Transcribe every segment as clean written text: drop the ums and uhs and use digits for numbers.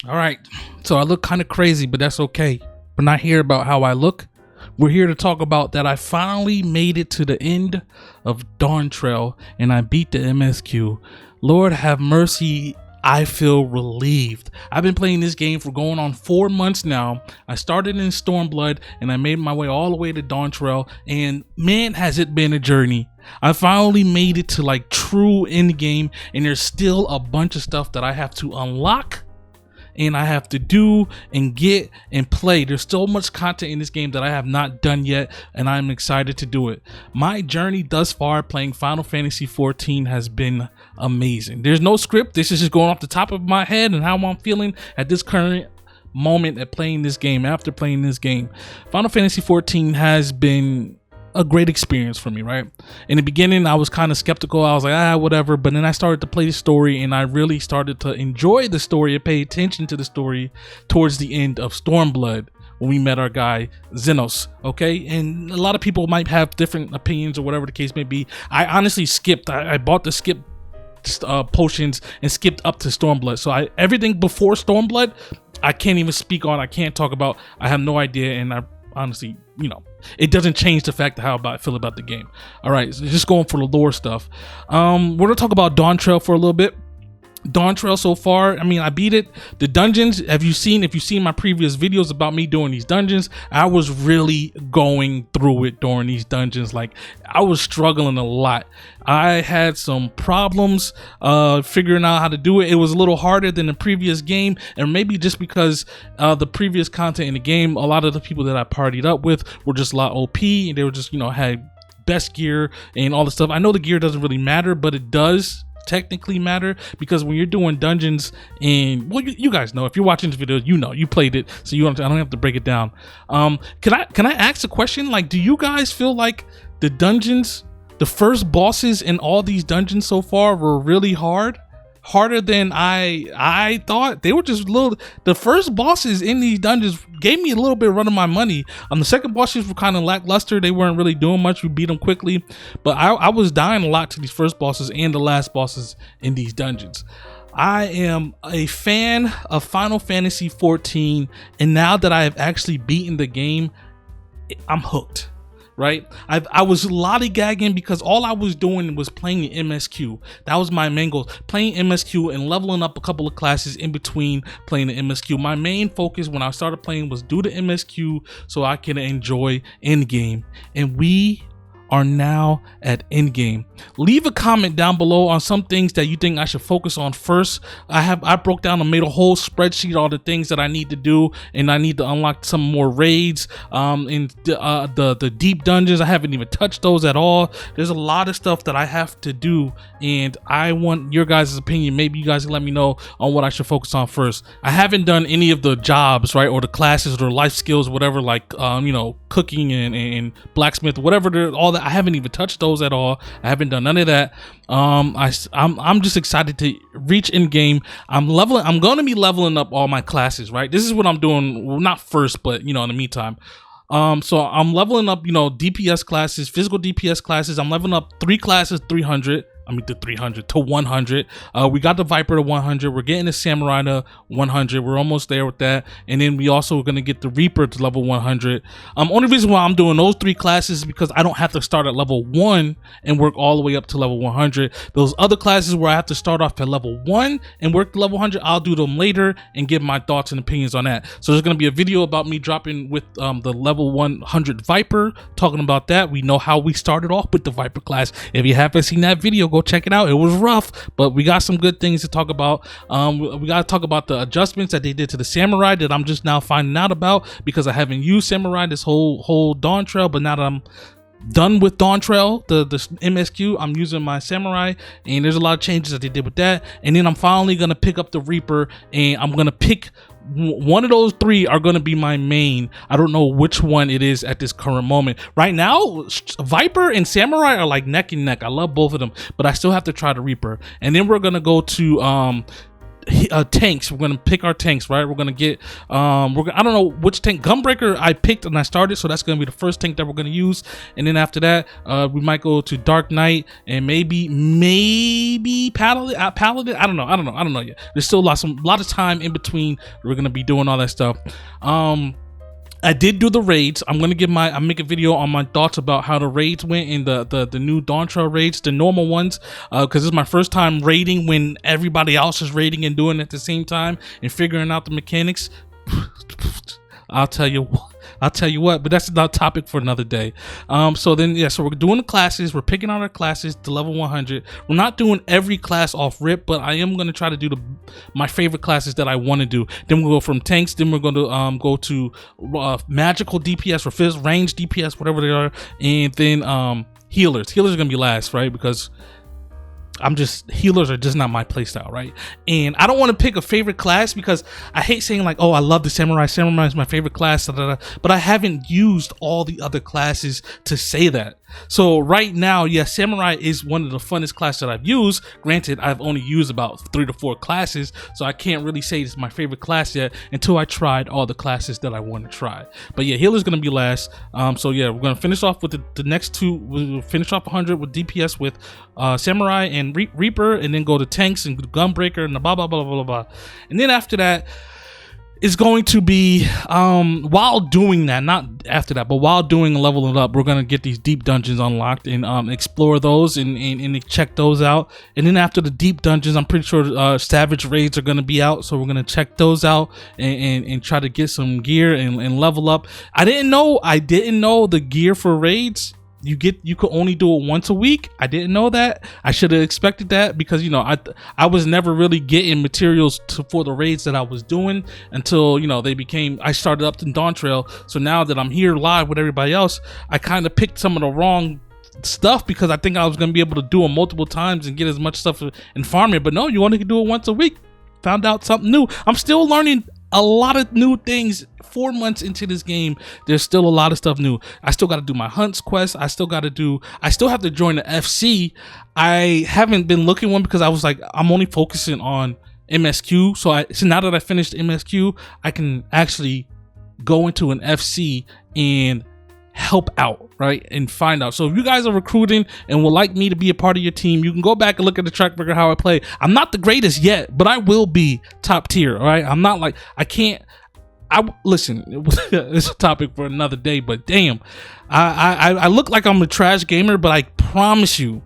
All right, so I look kind of crazy, but that's okay. We're not here about how I look. We're here to talk about that I finally made it to the end of Dawntrail and I beat the MSQ. Lord have mercy, I feel relieved. I've been playing this game for going on 4 months now. I started in Stormblood and I made my way all the way to Dawntrail, and man, has it been a journey. I finally made it to like true endgame, and there's still a bunch of stuff that I have to unlock and I have to do and get and play. There's so much content in this game that I have not done yet, and I'm excited to do it. My journey thus far playing Final Fantasy XIV has been amazing. There's no script. This is just going off the top of my head and how I'm feeling at this current moment at playing this game. After playing this game, Final Fantasy XIV has been a great experience for me, right? In the beginning, I was kind of skeptical. I was like, whatever. But then I started to play the story and I really started to enjoy the story and pay attention to the story towards the end of Stormblood when we met our guy Xenos. Okay, and a lot of people might have different opinions or whatever the case may be. I honestly skipped. I bought the skip potions and skipped up to Stormblood. So everything before Stormblood, I can't even speak on. I can't talk about. I have no idea, and I honestly, it doesn't change the fact of how I feel about the game. All right, so just going for the lore stuff. We're gonna talk about Dawntrail for a little bit. Dawntrail so far, I mean, I beat it. The dungeons, if you've seen my previous videos about me doing these dungeons, I was really going through it during these dungeons. Like, I was struggling a lot. I had some problems figuring out how to do it. It was a little harder than the previous game, and maybe just because the previous content in the game, a lot of the people that I partied up with were just a lot OP, and they were just, had best gear and all the stuff. I know the gear doesn't really matter, but it does technically matter, because when you're doing dungeons, and well, you guys know, if you're watching this video, you played it, so I don't have to break it down. Can I ask a question? Like, do you guys feel like the dungeons, the first bosses in all these dungeons so far, were really harder than I thought? They were just the first bosses in these dungeons gave me a little bit of run of my money. The second bosses were kind of lackluster. They weren't really doing much. We beat them quickly, but I was dying a lot to these first bosses and the last bosses in these dungeons. I am a fan of Final Fantasy XIV, and now that I have actually beaten the game, I'm hooked. Right, I was lollygagging because all I was doing was playing the MSQ. That was my main goal, playing MSQ and leveling up a couple of classes in between playing the MSQ. My main focus when I started playing was do the MSQ so I can enjoy Endgame, and we are now at Endgame. Leave a comment down below on some things that you think I should focus on first. I broke down and made a whole spreadsheet, all the things that I need to do, and I need to unlock some more raids in the deep dungeons. I haven't even touched those at all. There's a lot of stuff that I have to do, and I want your guys' opinion. Maybe you guys can let me know on what I should focus on first. I haven't done any of the jobs, right, or the classes or life skills, whatever, like cooking and blacksmith, whatever, all that. I haven't even touched those at all. I haven't done none of that. I'm just excited to reach Endgame. I'm going to be leveling up all my classes, right? This is what I'm doing. Well, not first, but in the meantime. So I'm leveling up, DPS classes, physical DPS classes. I'm leveling up 3 classes, 300. To 300 to 100. We got the Viper to 100. We're getting the Samurai to 100. We're almost there with that. And then we also are going to get the Reaper to level 100. Only reason why I'm doing those 3 classes is because I don't have to start at level 1 and work all the way up to level 100. Those other classes where I have to start off at level 1 and work to level 100, I'll do them later and give my thoughts and opinions on that. So there's going to be a video about me dropping with the level 100 Viper, talking about that. We know how we started off with the Viper class. If you haven't seen that video, go check it out. It was rough, but we got some good things to talk about. We got to talk about the adjustments that they did to the Samurai that I'm just now finding out about, because I haven't used Samurai this whole Dawntrail, but now that I'm done with Dawntrail, the MSQ, I'm using my Samurai, and there's a lot of changes that they did with that. And then I'm finally gonna pick up the Reaper, and I'm gonna pick one of those 3 are going to be my main. I don't know which one it is at this current moment. Right now, Viper and Samurai are like neck and neck. I love both of them, but I still have to try the Reaper. And then we're going to go to tanks. We're gonna pick our tanks, right? We're gonna get I don't know which tank. Gunbreaker I picked and I started, so that's gonna be the first tank that we're gonna use. And then after that, we might go to Dark Knight and maybe Paladin. I don't know yet. There's still a lot of time in between. We're gonna be doing all that stuff. I did do the raids. I'm gonna make a video on my thoughts about how the raids went in the new dawntrail raids, the normal ones, because this is my first time raiding when everybody else is raiding and doing it at the same time and figuring out the mechanics. I'll tell you what, but that's another topic for another day. So we're doing the classes. We're picking out our classes to level 100. We're not doing every class off rip, but I am going to try to do my favorite classes that I want to do. Then we'll go from tanks. Then we're going to go to magical DPS or fizz range DPS, whatever they are. And then healers. Healers are going to be last, right? Because healers are just not my playstyle, right? And I don't want to pick a favorite class because I hate saying like, oh, I love the samurai. Samurai is my favorite class, but I haven't used all the other classes to say that. So right now, yes, samurai is one of the funnest classes that I've used. Granted, I've only used about 3 to 4 classes, so I can't really say it's my favorite class yet until I tried all the classes that I want to try. But yeah, healer's gonna be last. So yeah, we're gonna finish off with the next 2. We'll finish off 100 with DPS with samurai and reaper, and then go to tanks and gunbreaker and blah blah blah blah blah. And then after that, is going to be while doing that, not after that, but while doing leveling up, we're gonna get these deep dungeons unlocked and explore those and check those out. And then after the deep dungeons, I'm pretty sure savage raids are gonna be out, so we're gonna check those out and try to get some gear and level up. I didn't know the gear for raids. You could only do it once a week. I didn't know that. I should have expected that because I was never really getting materials for the raids that I was doing until I started up in Dawntrail. So now that I'm here live with everybody else, I kind of picked some of the wrong stuff because I think I was gonna be able to do it multiple times and get as much stuff and farm it. But no, you only can do it once a week. Found out something new. I'm still learning a lot of new things. 4 months into this game, there's still a lot of stuff new. I still got to do my hunts quest. I still have to join the FC. I haven't been looking one because I was like, I'm only focusing on MSQ. So now that I finished MSQ, I can actually go into an FC and help out, right, and find out. So if you guys are recruiting and would like me to be a part of your team, you can go back and look at the track record how I play. I'm not the greatest yet, but I will be top tier. All right, I'm not like listen, it's a topic for another day, but damn, I look like I'm a trash gamer, but I promise you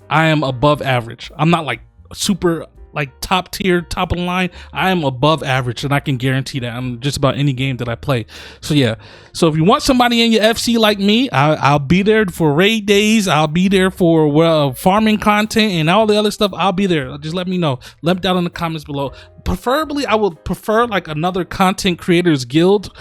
I am above average. I'm not like super like top tier, top of the line. I am above average, and I can guarantee that I'm just about any game that I play. So yeah, so if you want somebody in your FC like me, I'll be there for raid days. I'll be there for farming content and all the other stuff. I'll be there. Just let me know. Let me down in the comments below. Preferably, I would prefer like another content creators guild,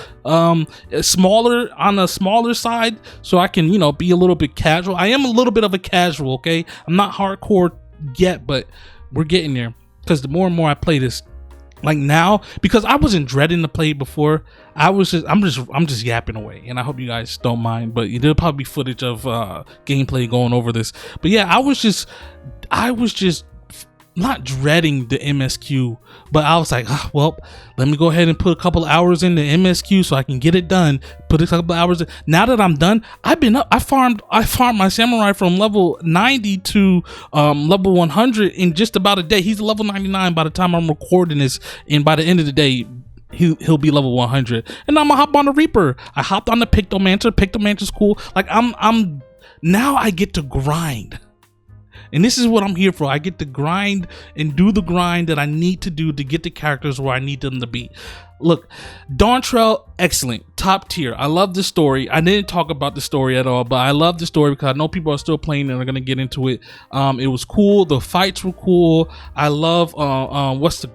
smaller, on a smaller side, so I can be a little bit casual. I am a little bit of a casual, okay? I'm not hardcore yet, but we're getting there. Because the more and more I play this, like now, because I wasn't dreading to play before, I'm just yapping away, and I hope you guys don't mind. But there'll probably be footage of gameplay going over this. But yeah, I was just not dreading the MSQ, but I was like, well, let me go ahead and put a couple hours in the MSQ so I can get it done. Put a couple hours in. Now that I'm done, I farmed my samurai from level 90 to level 100 in just about a day. He's level 99 by the time I'm recording this, and by the end of the day, he'll be level 100. And I'm gonna hop on the Reaper. I hopped on the Pictomancer. Pictomancer's cool. Like I'm now I get to grind. And this is what I'm here for. I get to grind and do the grind that I need to do to get the characters where I need them to be. Look, Dawntrail, excellent, top tier. I love the story. I didn't talk about the story at all, but I love the story because I know people are still playing and are gonna get into it. It was cool. The fights were cool. I love what's the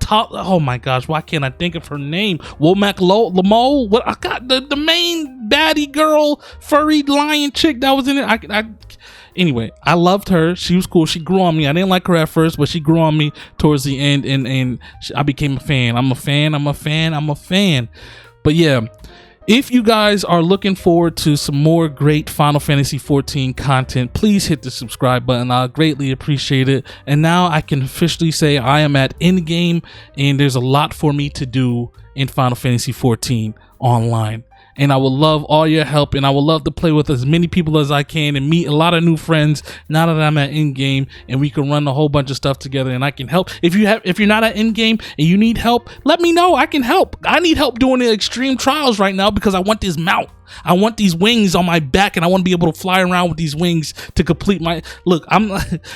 oh my gosh, why can't I think of her name? Womack Lamo. What I got the main baddie girl, furry lion chick that was in it. Anyway, I loved her. She was cool. She grew on me. I didn't like her at first, but she grew on me towards the end, and I became a fan. I'm a fan. But yeah, If you guys are looking forward to some more great Final Fantasy XIV content, please hit the subscribe button. I'll greatly appreciate it. And now I can officially say I am at Endgame, and there's a lot for me to do in Final Fantasy XIV online. And I would love all your help, and I would love to play with as many people as I can and meet a lot of new friends now that I'm at Endgame, and we can run a whole bunch of stuff together, and I can help. If you're not at Endgame and you need help, let me know. I can help. I need help doing the extreme trials right now because I want this mount. I want these wings on my back, and I want to be able to fly around with these wings to complete my look.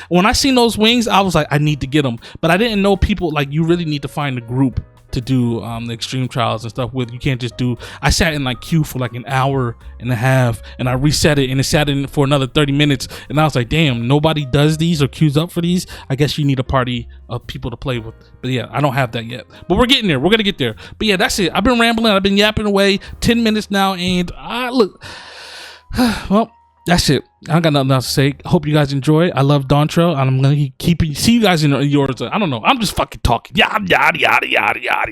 When I seen those wings, I was like, I need to get them, but I didn't know people like you really need to find a group to do the extreme trials and stuff with. You can't just do. I sat in like queue for like an hour and a half, and I reset it, and it sat in for another 30 minutes, and I was like, damn, nobody does these or queues up for these. I guess you need a party of people to play with. But yeah, I don't have that yet, but we're getting there. We're gonna get there. But yeah, that's it. I've been rambling, I've been yapping away 10 minutes now, and I look well, that's it. I don't got nothing else to say. Hope you guys enjoy. I love dawntrail, and I'm gonna see you guys in yours. I don't know, I'm just fucking talking. Yada yada yada yada yada yada.